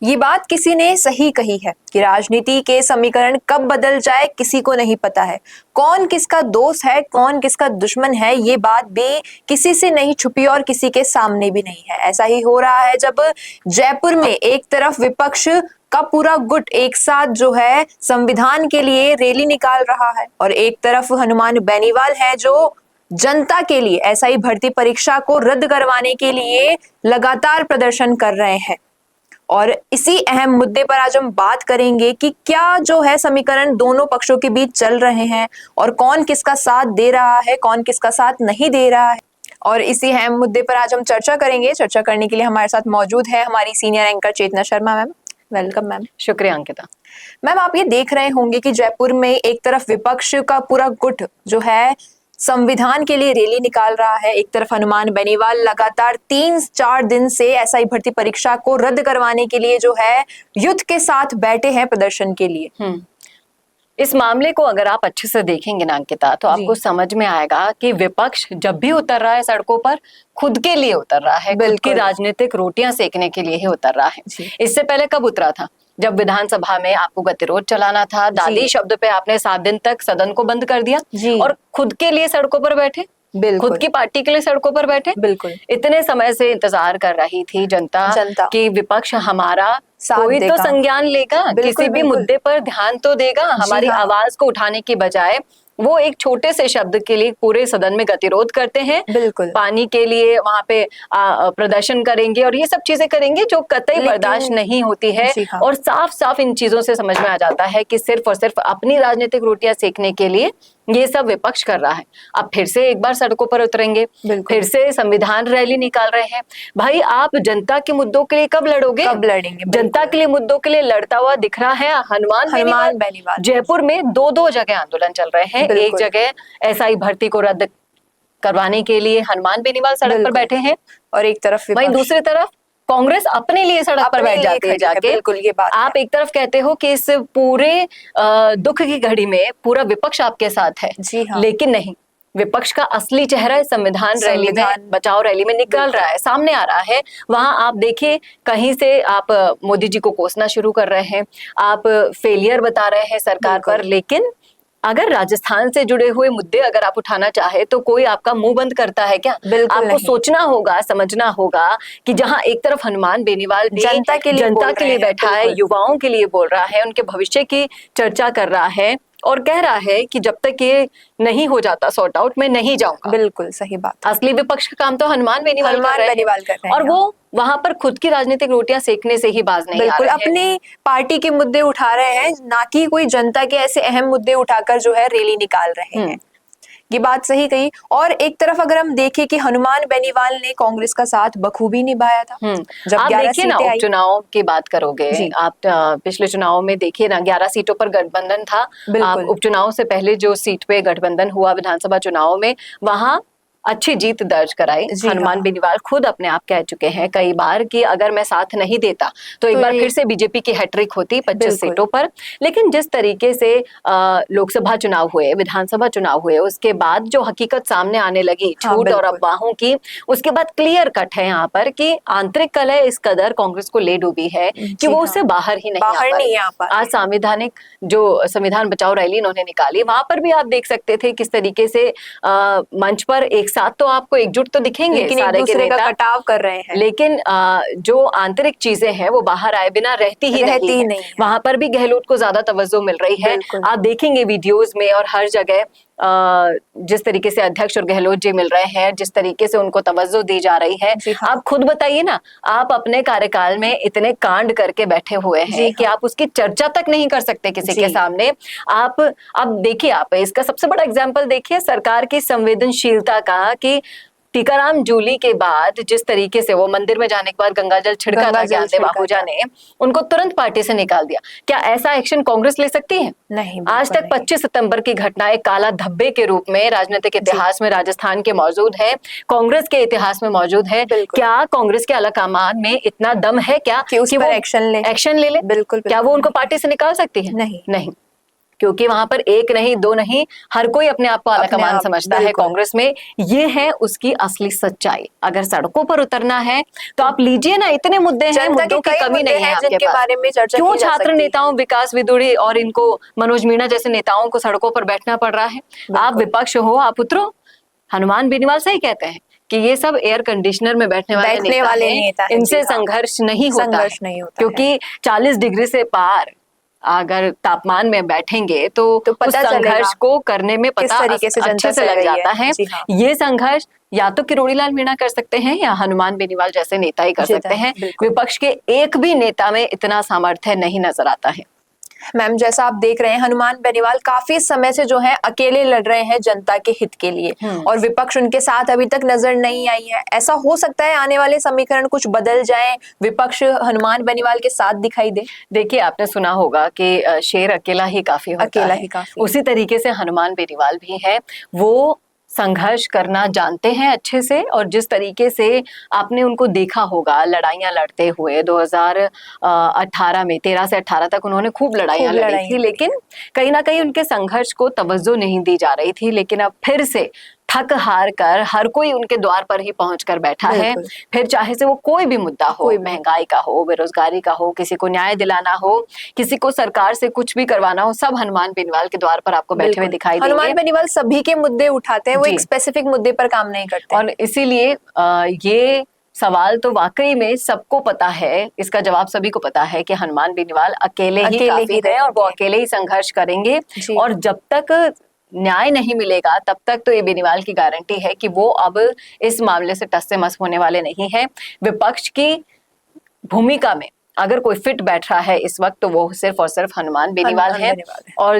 ये बात किसी ने सही कही है कि राजनीति के समीकरण कब बदल जाए किसी को नहीं पता है। कौन किसका दोस्त है, कौन किसका दुश्मन है, ये बात भी किसी से नहीं छुपी और किसी के सामने भी नहीं है। ऐसा ही हो रहा है जब जयपुर में एक तरफ विपक्ष का पूरा गुट एक साथ जो है संविधान के लिए रैली निकाल रहा है और एक तरफ हनुमान बेनीवाल है जो जनता के लिए एसआई भर्ती परीक्षा को रद्द करवाने के लिए लगातार प्रदर्शन कर रहे हैं। और इसी अहम मुद्दे पर आज हम बात करेंगे कि क्या जो है समीकरण दोनों पक्षों के बीच चल रहे हैं और कौन किसका साथ दे रहा है, कौन किसका साथ नहीं दे रहा है। और इसी अहम मुद्दे पर आज हम चर्चा करेंगे। चर्चा करने के लिए हमारे साथ मौजूद है हमारी सीनियर एंकर चेतना शर्मा मैम। Welcome ma'am. शुक्रिया अंकिता। मैम, आप ये देख रहे होंगे कि जयपुर में एक तरफ विपक्ष का पूरा गुट जो है संविधान के लिए रैली निकाल रहा है, एक तरफ हनुमान बेनीवाल लगातार 3-4 दिन से एसआई भर्ती परीक्षा को रद्द करवाने के लिए जो है युद्ध के साथ बैठे हैं प्रदर्शन के लिए। इस मामले को अगर आप अच्छे से देखेंगे ना अंकिता, तो आपको समझ में आएगा कि विपक्ष जब भी उतर रहा है सड़कों पर खुद के लिए उतर रहा है, खुद की राजनीतिक रोटियां सेकने के लिए ही उतर रहा है। इससे पहले कब उतरा था? जब विधानसभा में आपको गतिरोध चलाना था, दादी शब्द पे आपने 7 दिन तक सदन को बंद कर दिया और खुद के लिए सड़कों पर बैठे, खुद की पार्टी के लिए सड़कों पर बैठे। बिल्कुल। इतने समय से इंतजार कर रही थी जनता कि विपक्ष हमारा कोई तो संज्ञान लेगा, किसी भी मुद्दे पर ध्यान तो देगा, हमारी आवाज को उठाने की बजाय वो एक छोटे से शब्द के लिए पूरे सदन में गतिरोध करते हैं। बिल्कुल। पानी के लिए वहां पे प्रदर्शन करेंगे और ये सब चीजें करेंगे जो कतई बर्दाश्त नहीं होती है। और साफ साफ इन चीजों से समझ में आ जाता है कि सिर्फ और सिर्फ अपनी राजनीतिक रोटियां सेकने के लिए ये सब विपक्ष कर रहा है। अब फिर से एक बार सड़कों पर उतरेंगे, फिर से संविधान रैली निकाल रहे हैं। भाई, आप जनता के मुद्दों के लिए कब लड़ोगे? कब लड़ेंगे? जनता के लिए मुद्दों के लिए लड़ता हुआ दिख रहा है हनुमान बेनीवाल। जयपुर में दो जगह आंदोलन चल रहे हैं। एक जगह एसआई भर्ती को रद्द करवाने के लिए हनुमान बेनीवाल सड़क पर बैठे हैं और एक तरफ वहीं दूसरी तरफ कांग्रेस अपने लिए सड़क पर बैठ जाती है जाके। बिल्कुल, ये बात आप एक तरफ कहते हो कि इस पूरे दुख की घड़ी में पूरा विपक्ष आपके साथ है। लेकिन नहीं, विपक्ष का असली चेहरा संविधान रैली में, बचाओ रैली में निकल रहा है, सामने आ रहा है। वहां आप देखिए, कहीं से आप मोदी जी को कोसना शुरू कर रहे हैं, आप फेलियर बता रहे हैं सरकार पर। लेकिन अगर राजस्थान से जुड़े हुए मुद्दे अगर आप उठाना चाहे तो कोई आपका मुंह बंद करता है क्या? आपको सोचना होगा, समझना होगा कि जहां एक तरफ हनुमान बेनीवाल जनता के लिए बैठा है, युवाओं के लिए बोल रहा है, उनके भविष्य की चर्चा कर रहा है और कह रहा है कि जब तक ये नहीं हो जाता सॉर्ट आउट, मैं नहीं जाऊंगा। बिल्कुल सही बात। असली विपक्ष का काम तो हनुमान बेनीवाल कर रहे हैं और वो वहां पर खुद की राजनीतिक रोटियां सेकने से ही बाज नहीं आ रहे हैं। बिल्कुल, अपनी पार्टी के मुद्दे उठा रहे हैं, ना कि कोई जनता के ऐसे अहम मुद्दे उठाकर जो है रैली निकाल रहे हैं। ये बात सही कही। और एक तरफ अगर हम देखें कि हनुमान बेनीवाल ने कांग्रेस का साथ बखूबी निभाया था। जब आप देखिए ना, उपचुनाव की बात करोगे आप, पिछले चुनाव में देखिए ना, 11 सीटों पर गठबंधन था। आप उपचुनाव से पहले जो सीट पे गठबंधन हुआ विधानसभा चुनाव में, वहां अच्छी जीत दर्ज कराई। हनुमान बेनीवाल खुद अपने आप कह चुके हैं कई बार कि अगर मैं साथ नहीं देता तो एक बार फिर से बीजेपी की हैट्रिक होती 25 सीटों पर। लेकिन जिस तरीके से लोकसभा चुनाव हुए, विधानसभा चुनाव हुए, उसके बाद जो हकीकत सामने आने लगी झूठ और अफवाहों की, उसके बाद क्लियर कट है यहाँ पर कि आंतरिक कलह इस कदर कांग्रेस को ले डूबी है कि वो उससे बाहर ही नहीं आ पा। आज संवैधानिक जो संविधान बचाओ रैली इन्होंने निकाली, वहां पर भी आप देख सकते थे किस तरीके से मंच पर एक साथ तो आपको एकजुट तो दिखेंगे, लेकिन सारे एक दूसरे का कटाव कर रहे हैं। लेकिन जो आंतरिक चीजें हैं वो बाहर आए बिना रहती ही नहीं। वहां पर भी गहलोत को ज्यादा तवज्जो मिल रही है। आप देखेंगे वीडियोस में और हर जगह जिस तरीके से अध्यक्ष और गहलोत जी मिल रहे हैं, जिस तरीके से उनको तवज्जो दी जा रही है। आप खुद बताइए ना, आप अपने कार्यकाल में इतने कांड करके बैठे हुए हैं कि आप उसकी चर्चा तक नहीं कर सकते किसी के सामने। आप अब देखिए, आप इसका सबसे बड़ा एग्जाम्पल देखिए सरकार की संवेदनशीलता का, कि टीकाराम जूली के बाद जिस तरीके से वो मंदिर में जाने के बाद गंगाजल छिड़का था ज्ञानदेव आहूजा ने, उनको तुरंत पार्टी से निकाल दिया। क्या ऐसा एक्शन कांग्रेस ले सकती है? नहीं। आज तक 25 सितंबर की घटना एक काला धब्बे के रूप में राजनीतिक इतिहास में राजस्थान के मौजूद है, कांग्रेस के इतिहास में मौजूद है। क्या कांग्रेस के आलाकमान में इतना दम है क्या कि वो एक्शन ले? बिल्कुल। क्या वो उनको पार्टी से निकाल सकती है? नहीं। क्योंकि वहां पर एक नहीं दो नहीं, हर कोई अपने आप को आला कमान समझता है कांग्रेस में। ये है उसकी असली सच्चाई। अगर सड़कों पर उतरना है तो आप लीजिए ना, इतने मुद्दे हैं, मुद्दों की कमी नहीं है आपके पास। बारे में चर्चा क्यों छात्र नेताओं, विकास विदुड़ी और इनको मनोज मीणा जैसे नेताओं को सड़कों पर बैठना पड़ रहा है? आप विपक्ष हो, आप उतरो। हनुमान बेनीवाल सही कहते हैं कि ये सब एयर कंडीशनर में बैठने वाले नेता हैं, इनसे संघर्ष नहीं होता, क्योंकि 40 डिग्री से पार अगर तापमान में बैठेंगे तो उस संघर्ष को करने में पता अच्छे से लग जाता है। ये संघर्ष या तो किरोड़ी लाल मीणा कर सकते हैं या हनुमान बेनीवाल जैसे नेता ही कर सकते हैं। विपक्ष के एक भी नेता में इतना सामर्थ्य नहीं नजर आता है। मैम, जैसा आप देख रहे हैं, हनुमान बेनीवाल काफी समय से जो है अकेले लड़ रहे हैं जनता के हित के लिए, और विपक्ष उनके साथ अभी तक नजर नहीं आई है। ऐसा हो सकता है आने वाले समीकरण कुछ बदल जाए, विपक्ष हनुमान बेनीवाल के साथ दिखाई दे? देखिए, आपने सुना होगा कि शेर अकेला ही काफी होता है। उसी तरीके से हनुमान बेनीवाल भी है, वो संघर्ष करना जानते हैं अच्छे से। और जिस तरीके से आपने उनको देखा होगा लड़ाइयां लड़ते हुए 2018 में, 13 से 18 तक उन्होंने खूब लड़ाइयां लड़ी थी, लेकिन कहीं ना कहीं उनके संघर्ष को तवज्जो नहीं दी जा रही थी। लेकिन अब फिर से थक हार कर हर कोई उनके द्वार पर ही पहुंचकर बैठा है। फिर चाहे से वो कोई भी मुद्दा हो, महंगाई का हो, बेरोजगारी का हो, किसी को न्याय दिलाना हो, किसी को सरकार से कुछ भी करवाना हो, सब हनुमान बेनीवाल के द्वार पर आपको बैठे हुए दिखाई देंगे। हनुमान बेनीवाल सभी के मुद्दे उठाते हैं, वो एक स्पेसिफिक मुद्दे पर काम नहीं करते। और इसीलिए ये सवाल तो वाकई में सबको पता है, इसका जवाब सभी को पता है कि हनुमान बेनीवाल अकेले ही काफी है और वो अकेले ही संघर्ष करेंगे। और जब तक न्याय नहीं मिलेगा तब तक तो ये बेनीवाल की गारंटी है कि वो अब इस मामले से टस से मस होने वाले नहीं है। विपक्ष की भूमिका में अगर कोई फिट बैठ रहा है इस वक्त तो वो सिर्फ और सिर्फ हनुमान बेनीवाल है। और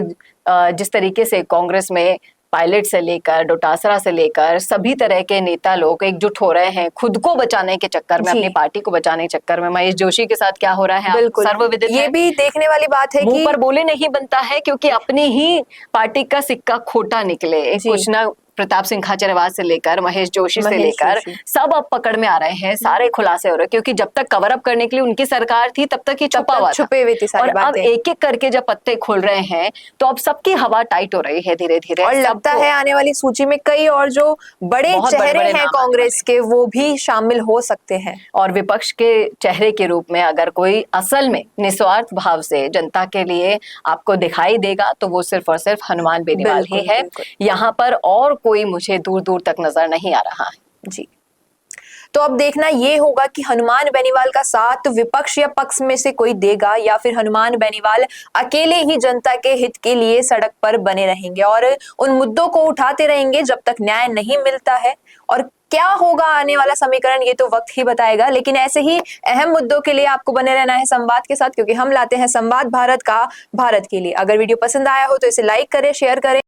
जिस तरीके से कांग्रेस में पायलट से लेकर डोटासरा से लेकर सभी तरह के नेता लोग एकजुट हो रहे हैं खुद को बचाने के चक्कर में, अपनी पार्टी को बचाने के चक्कर में। महेश जोशी के साथ क्या हो रहा है सर्वविदित है। ये भी देखने वाली बात है कि पर बोले नहीं बनता है, क्योंकि अपनी ही पार्टी का सिक्का खोटा निकले। कुछ ना प्रताप सिंह खाचरियावास से लेकर महेश जोशी से लेकर सब अब पकड़ में आ रहे हैं, सारे खुलासे हो रहे हैं। क्योंकि जब तक कवर अप करने के लिए उनकी सरकार थी तब तक ये छुपा हुआ था, और अब एक एक करके जब पत्ते खुल रहे हैं तो अब सबकी हवा टाइट हो रही है धीरे धीरे। और लगता है आने वाली सूची में कई और जो बड़े चेहरे हैं कांग्रेस के वो भी शामिल हो सकते हैं। और विपक्ष के चेहरे के रूप में अगर कोई असल में निस्वार्थ भाव से जनता के लिए आपको दिखाई देगा तो वो सिर्फ और सिर्फ हनुमान बेनीवाल ही है। यहाँ पर और कोई मुझे दूर दूर तक नजर नहीं आ रहा है। जी, तो अब देखना ये होगा कि हनुमान बेनीवाल का साथ विपक्ष या पक्ष में से कोई देगा, या फिर हनुमान बेनीवाल अकेले ही जनता के हित के लिए सड़क पर बने रहेंगे और उन मुद्दों को उठाते रहेंगे जब तक न्याय नहीं मिलता है। और क्या होगा आने वाला समीकरण ये तो वक्त ही बताएगा। लेकिन ऐसे ही अहम मुद्दों के लिए आपको बने रहना है संवाद के साथ, क्योंकि हम लाते हैं संवाद भारत का, भारत के लिए। अगर वीडियो पसंद आया हो तो इसे लाइक करें, शेयर करें।